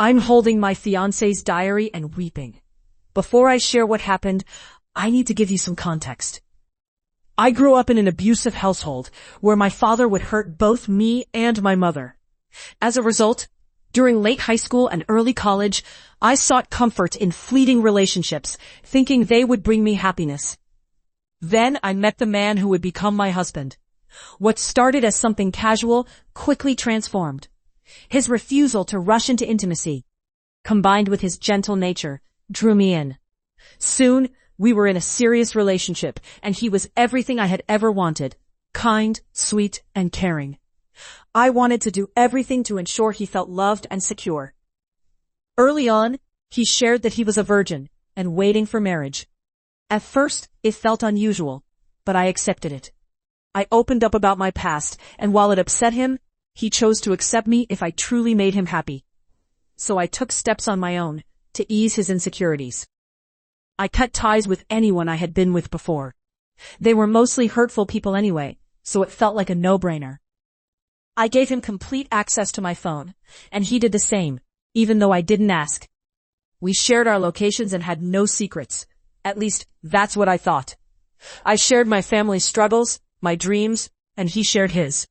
I'm holding my fiance's diary and weeping. Before I share what happened, I need to give you some context. I grew up in an abusive household where my father would hurt both me and my mother. As a result, during late high school and early college, I sought comfort in fleeting relationships, thinking they would bring me happiness. Then I met the man who would become my husband. What started as something casual quickly transformed. His refusal to rush into intimacy, combined with his gentle nature, drew me in. Soon, we were in a serious relationship, and he was everything I had ever wanted. Kind, sweet, and caring. I wanted to do everything to ensure he felt loved and secure. Early on, he shared that he was a virgin and waiting for marriage. At first, it felt unusual, but I accepted it. I opened up about my past, and while it upset him, he chose to accept me if I truly made him happy. So I took steps on my own to ease his insecurities. I cut ties with anyone I had been with before. They were mostly hurtful people anyway, so it felt like a no-brainer. I gave him complete access to my phone, and he did the same, even though I didn't ask. We shared our locations and had no secrets. At least, that's what I thought. I shared my family's struggles, my dreams, and he shared his.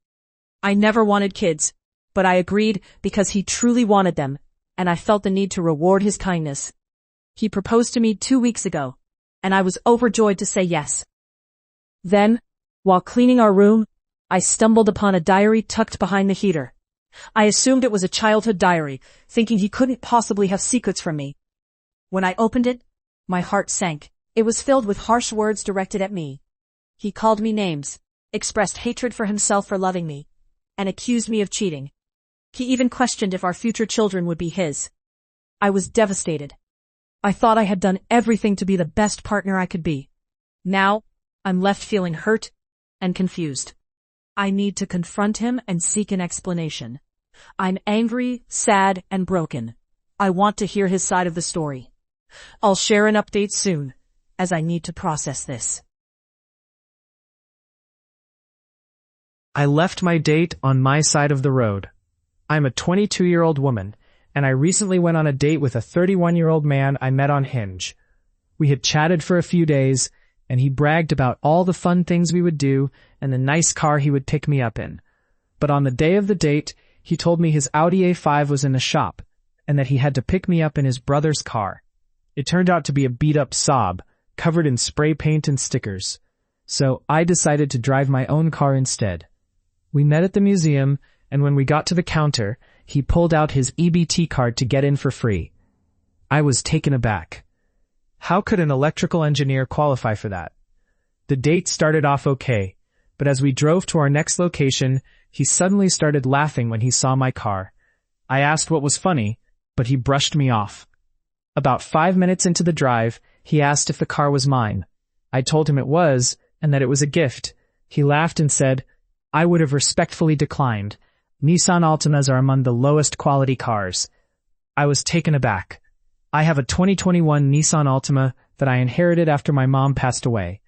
I never wanted kids, but I agreed because he truly wanted them, and I felt the need to reward his kindness. He proposed to me 2 weeks ago, and I was overjoyed to say yes. Then, while cleaning our room, I stumbled upon a diary tucked behind the heater. I assumed it was a childhood diary, thinking he couldn't possibly have secrets from me. When I opened it, my heart sank. It was filled with harsh words directed at me. He called me names, expressed hatred for himself for loving me, and accused me of cheating. He even questioned if our future children would be his. I was devastated. I thought I had done everything to be the best partner I could be. Now, I'm left feeling hurt and confused. I need to confront him and seek an explanation. I'm angry, sad, and broken. I want to hear his side of the story. I'll share an update soon, as I need to process this. I left my date on my side of the road. I'm a 22-year-old woman, and I recently went on a date with a 31-year-old man I met on Hinge. We had chatted for a few days, and he bragged about all the fun things we would do and the nice car he would pick me up in. But on the day of the date, he told me his Audi A5 was in the shop, and that he had to pick me up in his brother's car. It turned out to be a beat-up Saab, covered in spray paint and stickers. So I decided to drive my own car instead. We met at the museum, and when we got to the counter, he pulled out his EBT card to get in for free. I was taken aback. How could an electrical engineer qualify for that? The date started off okay, but as we drove to our next location, he suddenly started laughing when he saw my car. I asked what was funny, but he brushed me off. About 5 minutes into the drive, he asked if the car was mine. I told him it was, and that it was a gift. He laughed and said, I would have respectfully declined. Nissan Altimas are among the lowest quality cars. I was taken aback. I have a 2021 Nissan Altima that I inherited after my mom passed away.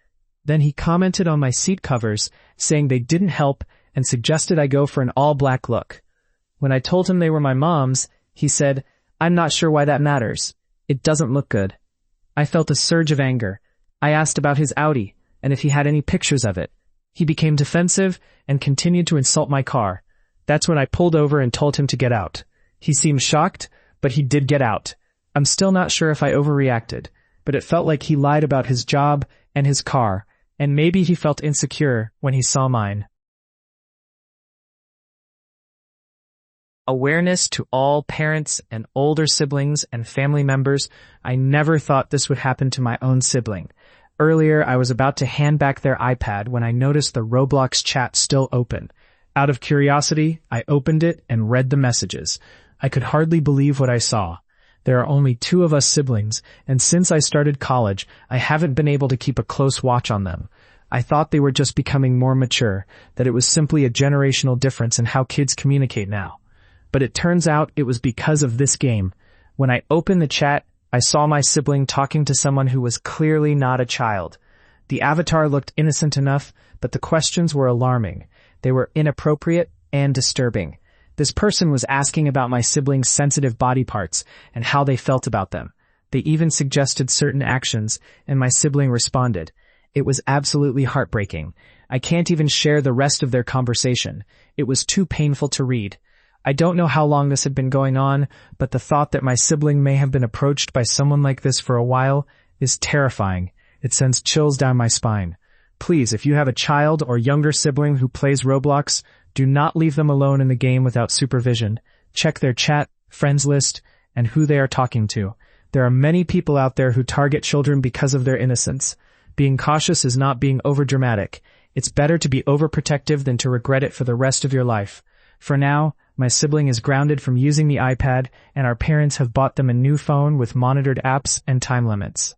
Then he commented on my seat covers, saying they didn't help and suggested I go for an all-black look. When I told him they were my mom's, he said, I'm not sure why that matters. It doesn't look good. I felt a surge of anger. I asked about his Audi and if he had any pictures of it. He became defensive and continued to insult my car. That's when I pulled over and told him to get out. He seemed shocked, but he did get out. I'm still not sure if I overreacted, but it felt like he lied about his job and his car, and maybe he felt insecure when he saw mine. Awareness to all parents and older siblings and family members. I never thought this would happen to my own sibling. Earlier, I was about to hand back their iPad when I noticed the Roblox chat still open. Out of curiosity, I opened it and read the messages. I could hardly believe what I saw. There are only 2 of us siblings, and since I started college, I haven't been able to keep a close watch on them. I thought they were just becoming more mature, that it was simply a generational difference in how kids communicate now. But it turns out it was because of this game. When I opened the chat, I saw my sibling talking to someone who was clearly not a child. The avatar looked innocent enough, but the questions were alarming. They were inappropriate and disturbing. This person was asking about my siblings' sensitive body parts and how they felt about them. They even suggested certain actions, and my sibling responded. It was absolutely heartbreaking. I can't even share the rest of their conversation. It was too painful to read. I don't know how long this had been going on, but the thought that my sibling may have been approached by someone like this for a while is terrifying. It sends chills down my spine. Please, if you have a child or younger sibling who plays Roblox, do not leave them alone in the game without supervision. Check their chat, friends list, and who they are talking to. There are many people out there who target children because of their innocence. Being cautious is not being overdramatic. It's better to be overprotective than to regret it for the rest of your life. For now, my sibling is grounded from using the iPad, and our parents have bought them a new phone with monitored apps and time limits.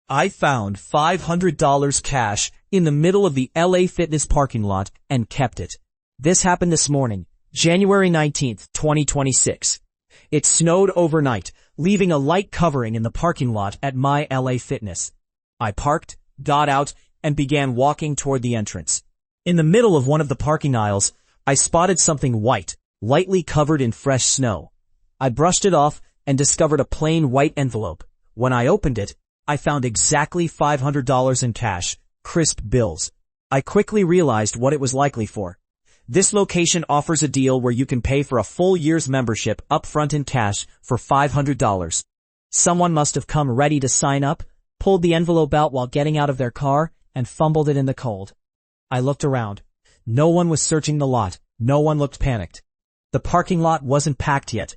I found $500 cash in the middle of the LA Fitness parking lot and kept it. This happened this morning, January 19th, 2026. It snowed overnight, leaving a light covering in the parking lot at my LA Fitness. I parked, got out, and began walking toward the entrance. In the middle of one of the parking aisles, I spotted something white, lightly covered in fresh snow. I brushed it off and discovered a plain white envelope. When I opened it, I found exactly $500 in cash, crisp bills. I quickly realized what it was likely for. This location offers a deal where you can pay for a full year's membership upfront in cash for $500. Someone must have come ready to sign up, pulled the envelope out while getting out of their car, and fumbled it in the cold. I looked around. No one was searching the lot. No one looked panicked. The parking lot wasn't packed yet.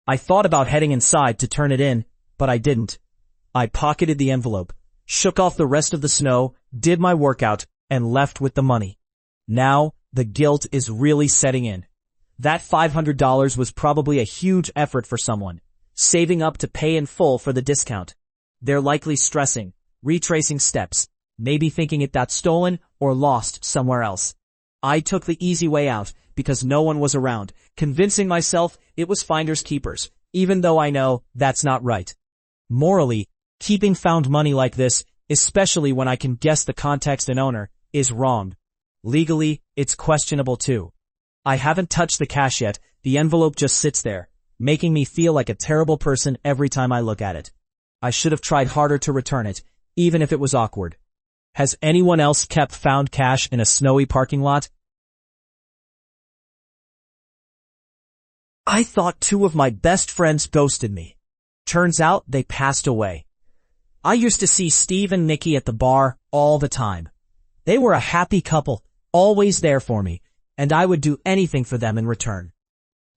I thought about heading inside to turn it in, but I didn't. I pocketed the envelope, shook off the rest of the snow, did my workout, and left with the money. Now, the guilt is really setting in. That $500 was probably a huge effort for someone, saving up to pay in full for the discount. They're likely stressing, retracing steps, maybe thinking it got stolen or lost somewhere else. I took the easy way out because no one was around, convincing myself it was finders keepers, even though I know that's not right. Morally, keeping found money like this, especially when I can guess the context and owner, is wrong. Legally, it's questionable too. I haven't touched the cash yet, the envelope just sits there, making me feel like a terrible person every time I look at it. I should have tried harder to return it, even if it was awkward. Has anyone else kept found cash in a snowy parking lot? I thought two of my best friends ghosted me. Turns out they passed away. I used to see Steve and Nikki at the bar all the time. They were a happy couple, always there for me, and I would do anything for them in return.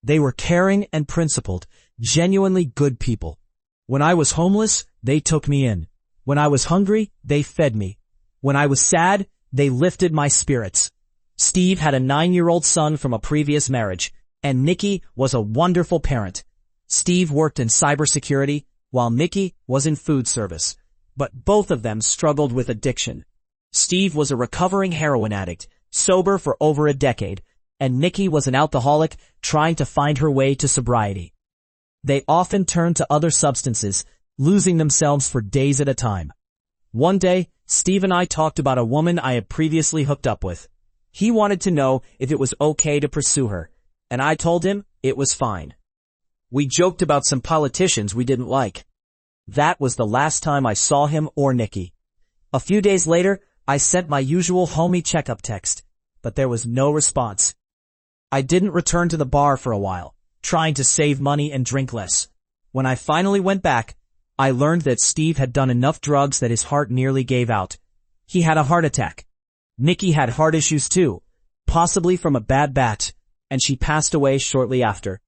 They were caring and principled, genuinely good people. When I was homeless, they took me in. When I was hungry, they fed me. When I was sad, they lifted my spirits. Steve had a 9-year-old son from a previous marriage, and Nikki was a wonderful parent. Steve worked in cybersecurity, while Nikki was in food service. But both of them struggled with addiction. Steve was a recovering heroin addict, sober for over a decade, and Nikki was an alcoholic trying to find her way to sobriety. They often turned to other substances, losing themselves for days at a time. One day, Steve and I talked about a woman I had previously hooked up with. He wanted to know if it was okay to pursue her, and I told him it was fine. We joked about some politicians we didn't like. That was the last time I saw him or Nikki. A few days later, I sent my usual homie checkup text, but there was no response. I didn't return to the bar for a while, trying to save money and drink less. When I finally went back, I learned that Steve had done enough drugs that his heart nearly gave out. He had a heart attack. Nikki had heart issues too, possibly from a bad batch, and she passed away shortly after.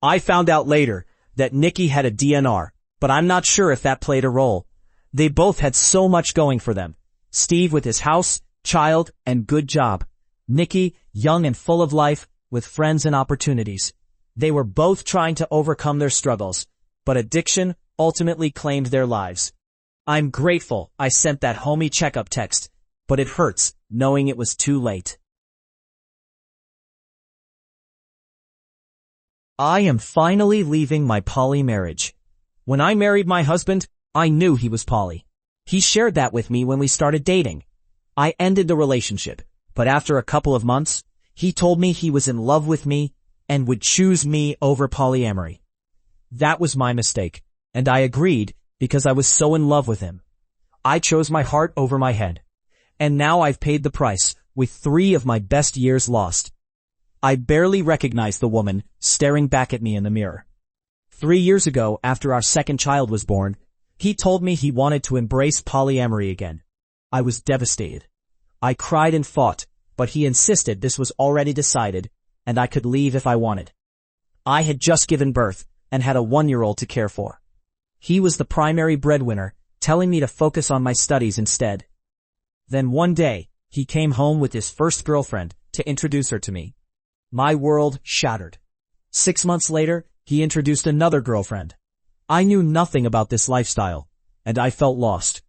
I found out later that Nikki had a DNR, but I'm not sure if that played a role. They both had so much going for them. Steve with his house, child, and good job. Nikki, young and full of life, with friends and opportunities. They were both trying to overcome their struggles, but addiction ultimately claimed their lives. I'm grateful I sent that homie checkup text, but it hurts knowing it was too late. I am finally leaving my poly marriage. When I married my husband, I knew he was poly. He shared that with me when we started dating. I ended the relationship, But after a couple of months, he told me he was in love with me and would choose me over polyamory. That was my mistake, and I agreed because I was so in love with him. I chose my heart over my head. And now I've paid the price, with 3 of my best years lost. I barely recognized the woman staring back at me in the mirror. 3 years ago, after our second child was born, he told me he wanted to embrace polyamory again. I was devastated. I cried and fought, but he insisted this was already decided, and I could leave if I wanted. I had just given birth and had a 1-year-old to care for. He was the primary breadwinner, telling me to focus on my studies instead. Then one day, he came home with his first girlfriend to introduce her to me. My world shattered. 6 months later, he introduced another girlfriend. I knew nothing about this lifestyle, and I felt lost.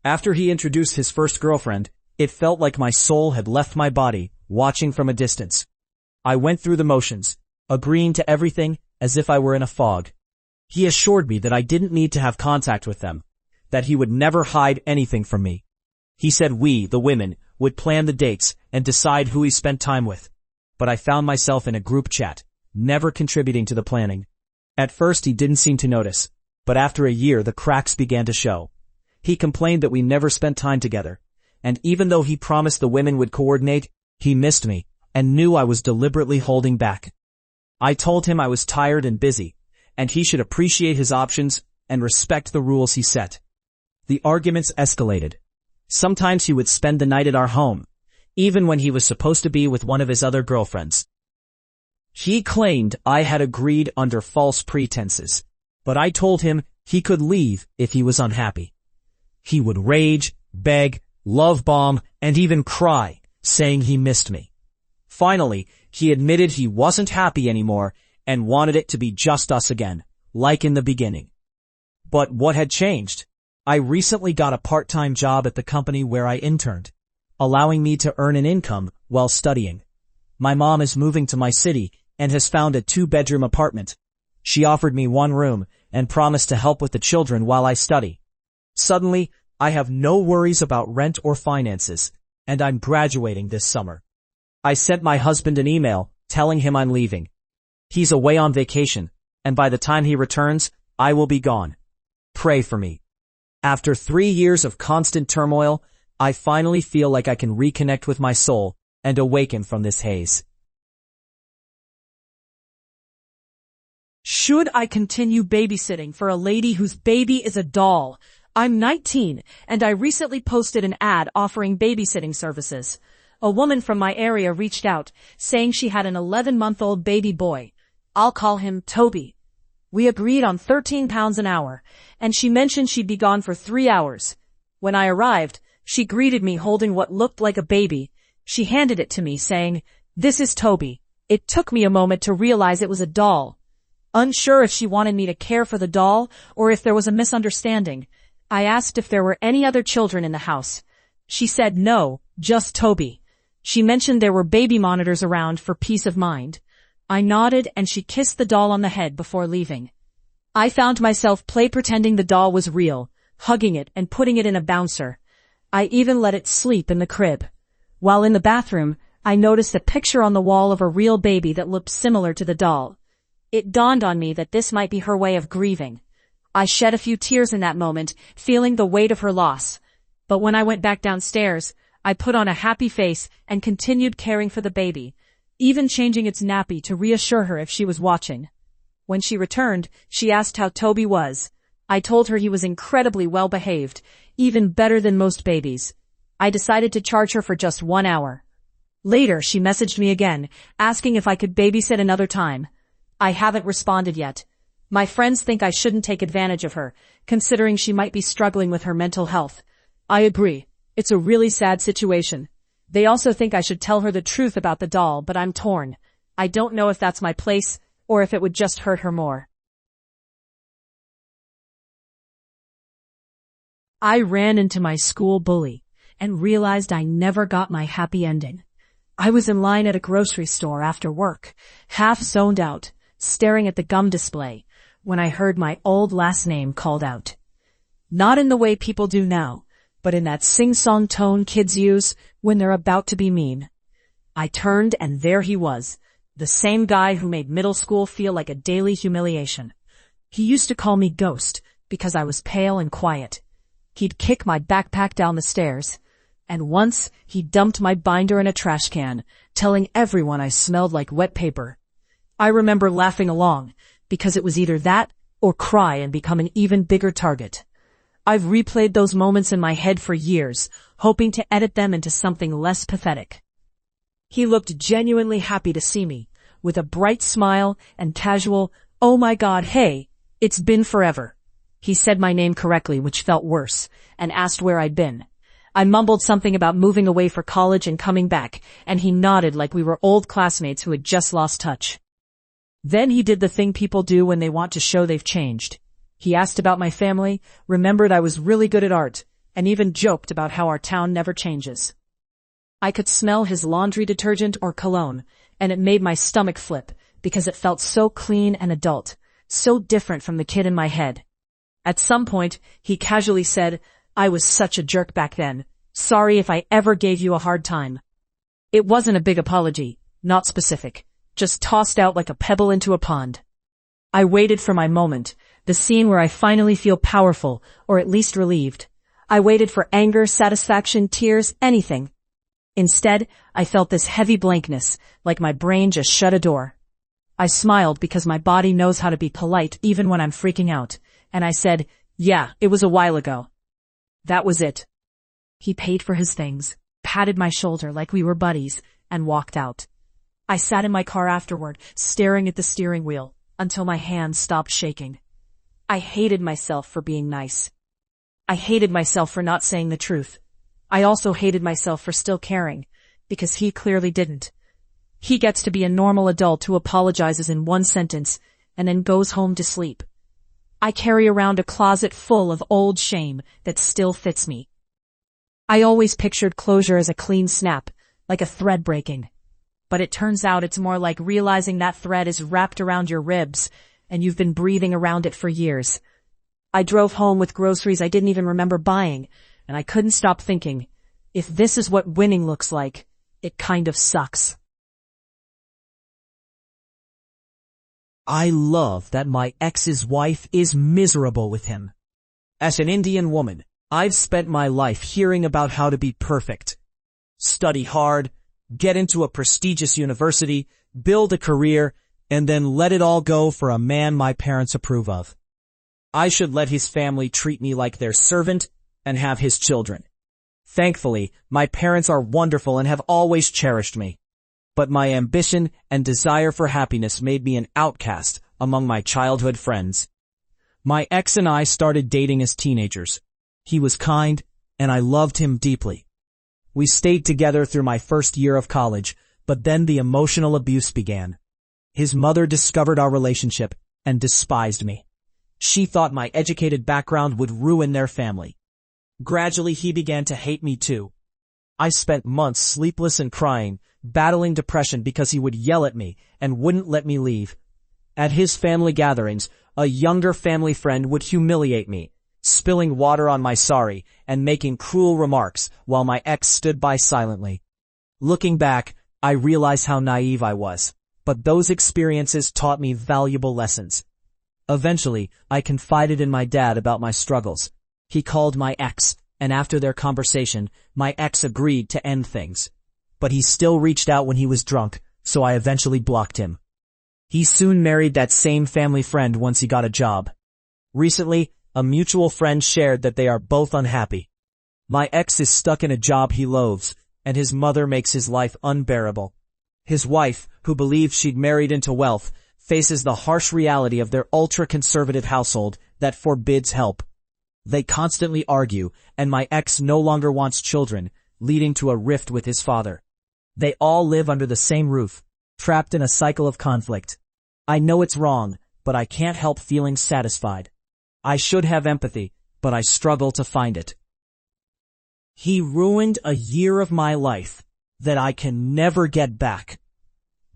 After he introduced his first girlfriend, it felt like my soul had left my body, watching from a distance. I went through the motions, agreeing to everything as if I were in a fog. He assured me that I didn't need to have contact with them, that he would never hide anything from me. He said we, the women, would plan the dates and decide who he spent time with. But I found myself in a group chat, never contributing to the planning. At first he didn't seem to notice, but after a year the cracks began to show. He complained that we never spent time together, and even though he promised the women would coordinate, he missed me and knew I was deliberately holding back. I told him I was tired and busy, and he should appreciate his options and respect the rules he set. The arguments escalated. Sometimes he would spend the night at our home, even when he was supposed to be with one of his other girlfriends. He claimed I had agreed under false pretenses, but I told him he could leave if he was unhappy. He would rage, beg, love bomb, and even cry, saying he missed me. Finally, he admitted he wasn't happy anymore and wanted it to be just us again, like in the beginning. But what had changed? I recently got a part-time job at the company where I interned, allowing me to earn an income while studying. My mom is moving to my city and has found a 2-bedroom apartment. She offered me 1 room and promised to help with the children while I study. Suddenly, I have no worries about rent or finances, and I'm graduating this summer. I sent my husband an email telling him I'm leaving. He's away on vacation, and by the time he returns, I will be gone. Pray for me. After 3 years of constant turmoil, I finally feel like I can reconnect with my soul and awaken from this haze. Should I continue babysitting for a lady whose baby is a doll? I'm 19, and I recently posted an ad offering babysitting services. A woman from my area reached out, saying she had an 11-month-old baby boy. I'll call him Toby. We agreed on £13 an hour, and she mentioned she'd be gone for 3 hours. When I arrived, she greeted me holding what looked like a baby. She handed it to me, saying, "This is Toby." It took me a moment to realize it was a doll. Unsure if she wanted me to care for the doll or if there was a misunderstanding, I asked if there were any other children in the house. She said no, just Toby. She mentioned there were baby monitors around for peace of mind. I nodded and she kissed the doll on the head before leaving. I found myself pretending the doll was real, hugging it and putting it in a bouncer. I even let it sleep in the crib. While in the bathroom, I noticed a picture on the wall of a real baby that looked similar to the doll. It dawned on me that this might be her way of grieving. I shed a few tears in that moment, feeling the weight of her loss. But when I went back downstairs, I put on a happy face and continued caring for the baby, even changing its nappy to reassure her if she was watching. When she returned, she asked how Toby was. I told her he was incredibly well behaved, even better than most babies. I decided to charge her for just 1 hour. Later, she messaged me again, asking if I could babysit another time. I haven't responded yet. My friends think I shouldn't take advantage of her, considering she might be struggling with her mental health. I agree. It's a really sad situation. They also think I should tell her the truth about the doll, but I'm torn. I don't know if that's my place, or if it would just hurt her more. I ran into my school bully, and realized I never got my happy ending. I was in line at a grocery store after work, half zoned out, staring at the gum display, when I heard my old last name called out. Not in the way people do now, but in that sing-song tone kids use when they're about to be mean. I turned and there he was, the same guy who made middle school feel like a daily humiliation. He used to call me Ghost because I was pale and quiet. He'd kick my backpack down the stairs, and once he dumped my binder in a trash can, telling everyone I smelled like wet paper. I remember laughing along, because it was either that or cry and become an even bigger target. I've replayed those moments in my head for years, hoping to edit them into something less pathetic. He looked genuinely happy to see me, with a bright smile and casual, "Oh my God, hey, it's been forever." He said my name correctly, which felt worse, and asked where I'd been. I mumbled something about moving away for college and coming back, and he nodded like we were old classmates who had just lost touch. Then he did the thing people do when they want to show they've changed. He asked about my family, remembered I was really good at art, and even joked about how our town never changes. I could smell his laundry detergent or cologne, and it made my stomach flip because it felt so clean and adult, so different from the kid in my head. At some point, he casually said, "I was such a jerk back then. Sorry if I ever gave you a hard time." It wasn't a big apology, not specific, just tossed out like a pebble into a pond. I waited for my moment, the scene where I finally feel powerful, or at least relieved. I waited for anger, satisfaction, tears, anything. Instead, I felt this heavy blankness, like my brain just shut a door. I smiled because my body knows how to be polite even when I'm freaking out, and I said, "Yeah, it was a while ago." That was it. He paid for his things, patted my shoulder like we were buddies, and walked out. I sat in my car afterward, staring at the steering wheel, until my hands stopped shaking. I hated myself for being nice. I hated myself for not saying the truth. I also hated myself for still caring, because he clearly didn't. He gets to be a normal adult who apologizes in one sentence, and then goes home to sleep. I carry around a closet full of old shame that still fits me. I always pictured closure as a clean snap, like a thread breaking. But it turns out it's more like realizing that thread is wrapped around your ribs, and you've been breathing around it for years. I drove home with groceries I didn't even remember buying, and I couldn't stop thinking, if this is what winning looks like, it kind of sucks. I love that my ex's wife is miserable with him. As an Indian woman, I've spent my life hearing about how to be perfect. Study hard, get into a prestigious university, build a career, and then let it all go for a man my parents approve of. I should let his family treat me like their servant and have his children. Thankfully, my parents are wonderful and have always cherished me. But my ambition and desire for happiness made me an outcast among my childhood friends. My ex and I started dating as teenagers. He was kind, and I loved him deeply. We stayed together through my first year of college, but then the emotional abuse began. His mother discovered our relationship and despised me. She thought my educated background would ruin their family. Gradually, he began to hate me too. I spent months sleepless and crying, battling depression because he would yell at me and wouldn't let me leave. At his family gatherings, a younger family friend would humiliate me, spilling water on my sari and making cruel remarks while my ex stood by silently. Looking back, I realize how naive I was, but those experiences taught me valuable lessons. Eventually, I confided in my dad about my struggles. He called my ex, and after their conversation, my ex agreed to end things. But he still reached out when he was drunk, so I eventually blocked him. He soon married that same family friend once he got a job. Recently, a mutual friend shared that they are both unhappy. My ex is stuck in a job he loathes, and his mother makes his life unbearable. His wife, who believed she'd married into wealth, faces the harsh reality of their ultra-conservative household that forbids help. They constantly argue, and my ex no longer wants children, leading to a rift with his father. They all live under the same roof, trapped in a cycle of conflict. I know it's wrong, but I can't help feeling satisfied. I should have empathy, but I struggle to find it. He ruined a year of my life that I can never get back.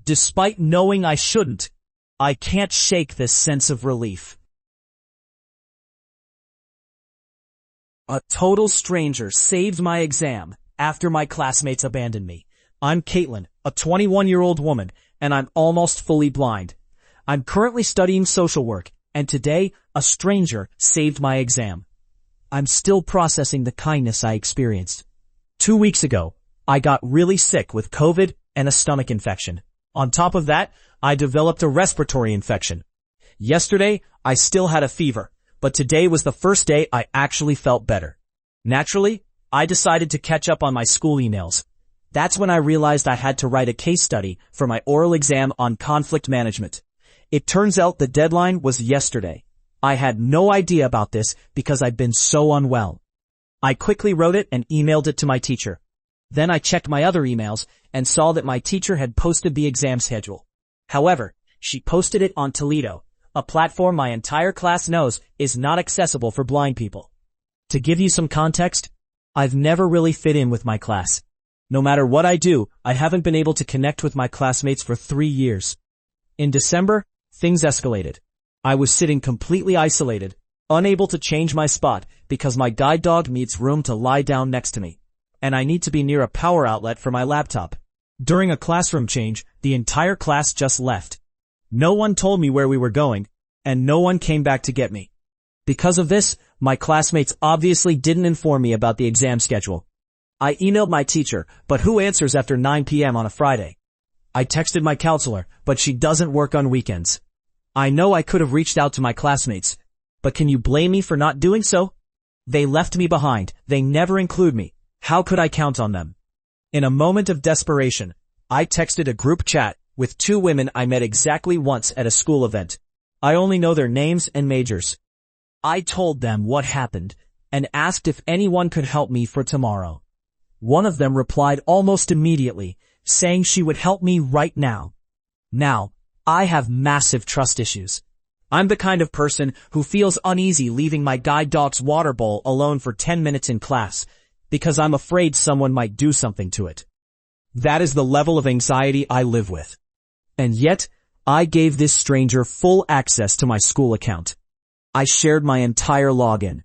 Despite knowing I shouldn't, I can't shake this sense of relief. A total stranger saved my exam after my classmates abandoned me. I'm Caitlin, a 21-year-old woman, and I'm almost fully blind. I'm currently studying social work, and today, a stranger saved my exam. I'm still processing the kindness I experienced. 2 weeks ago, I got really sick with COVID and a stomach infection. On top of that, I developed a respiratory infection. Yesterday, I still had a fever, but today was the first day I actually felt better. Naturally, I decided to catch up on my school emails. That's when I realized I had to write a case study for my oral exam on conflict management. It turns out the deadline was yesterday. I had no idea about this because I'd been so unwell. I quickly wrote it and emailed it to my teacher. Then I checked my other emails and saw that my teacher had posted the exam schedule. However, she posted it on Toledo, a platform my entire class knows is not accessible for blind people. To give you some context, I've never really fit in with my class. No matter what I do, I haven't been able to connect with my classmates for 3 years. In December, things escalated. I was sitting completely isolated, unable to change my spot because my guide dog needs room to lie down next to me, and I need to be near a power outlet for my laptop. During a classroom change, the entire class just left. No one told me where we were going, and no one came back to get me. Because of this, my classmates obviously didn't inform me about the exam schedule. I emailed my teacher, but who answers after 9 p.m. on a Friday? I texted my counselor, but she doesn't work on weekends. I know I could have reached out to my classmates, but can you blame me for not doing so? They left me behind. They never include me. How could I count on them? In a moment of desperation, I texted a group chat with 2 women I met exactly once at a school event. I only know their names and majors. I told them what happened and asked if anyone could help me for tomorrow. One of them replied almost immediately, saying she would help me right now. Now, I have massive trust issues. I'm the kind of person who feels uneasy leaving my guide dog's water bowl alone for 10 minutes in class because I'm afraid someone might do something to it. That is the level of anxiety I live with. And yet, I gave this stranger full access to my school account. I shared my entire login.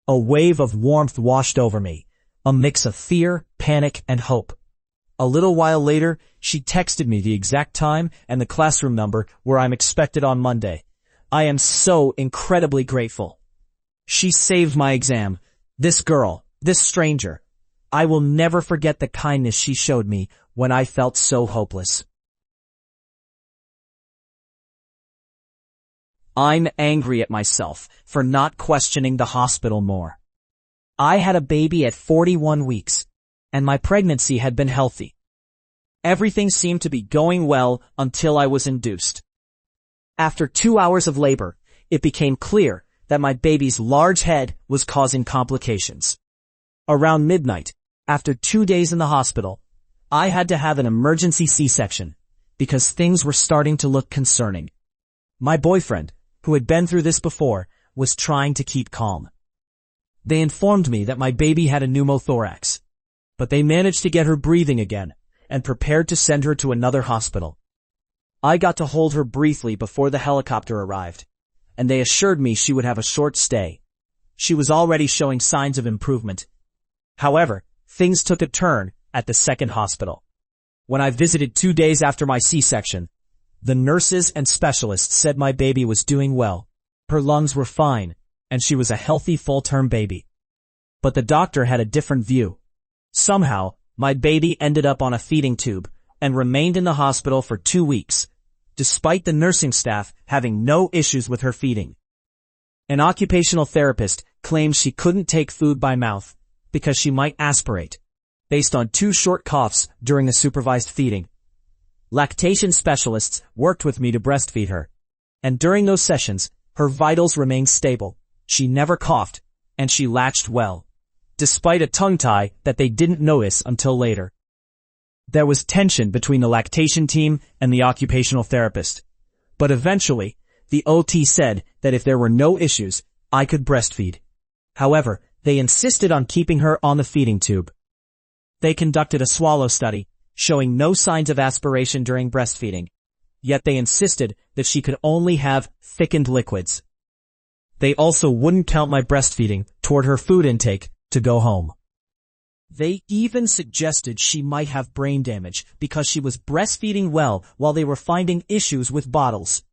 A wave of warmth washed over me, a mix of fear, panic, and hope. A little while later, she texted me the exact time and the classroom number where I'm expected on Monday. I am so incredibly grateful. She saved my exam. This girl, this stranger. I will never forget the kindness she showed me when I felt so hopeless. I'm angry at myself for not questioning the hospital more. I had a baby at 41 weeks, and my pregnancy had been healthy. Everything seemed to be going well until I was induced. After 2 hours of labor, it became clear that my baby's large head was causing complications. Around midnight, after 2 days in the hospital, I had to have an emergency C-section because things were starting to look concerning. My boyfriend, who had been through this before, was trying to keep calm. They informed me that my baby had a pneumothorax, but they managed to get her breathing again and prepared to send her to another hospital. I got to hold her briefly before the helicopter arrived, and they assured me she would have a short stay. She was already showing signs of improvement. However, things took a turn at the second hospital. When I visited 2 days after my C-section, the nurses and specialists said my baby was doing well. Her lungs were fine, and she was a healthy full-term baby. But the doctor had a different view. Somehow, my baby ended up on a feeding tube and remained in the hospital for 2 weeks, despite the nursing staff having no issues with her feeding. An occupational therapist claimed she couldn't take food by mouth because she might aspirate, based on 2 short coughs during the supervised feeding. Lactation specialists worked with me to breastfeed her, and during those sessions, her vitals remained stable. She never coughed, and she latched well, despite a tongue tie that they didn't notice until later. There was tension between the lactation team and the occupational therapist, but eventually, the OT said that if there were no issues, I could breastfeed. However, they insisted on keeping her on the feeding tube. They conducted a swallow study, showing no signs of aspiration during breastfeeding, yet they insisted that she could only have thickened liquids. They also wouldn't count my breastfeeding toward her food intake to go home. They even suggested she might have brain damage because she was breastfeeding well while they were finding issues with bottles.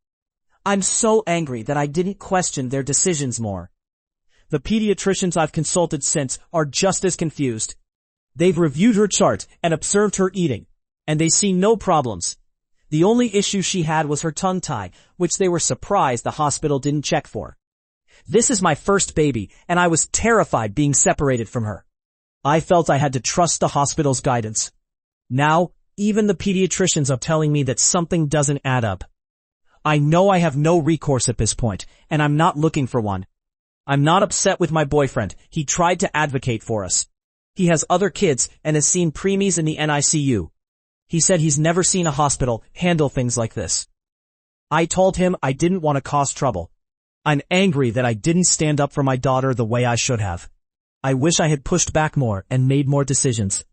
I'm so angry that I didn't question their decisions more. The pediatricians I've consulted since are just as confused. They've reviewed her chart and observed her eating, and they see no problems. The only issue she had was her tongue tie, which they were surprised the hospital didn't check for. This is my first baby, and I was terrified being separated from her. I felt I had to trust the hospital's guidance. Now, even the pediatricians are telling me that something doesn't add up. I know I have no recourse at this point, and I'm not looking for one. I'm not upset with my boyfriend. He tried to advocate for us. He has other kids and has seen preemies in the NICU. He said he's never seen a hospital handle things like this. I told him I didn't want to cause trouble. I'm angry that I didn't stand up for my daughter the way I should have. I wish I had pushed back more and made more decisions.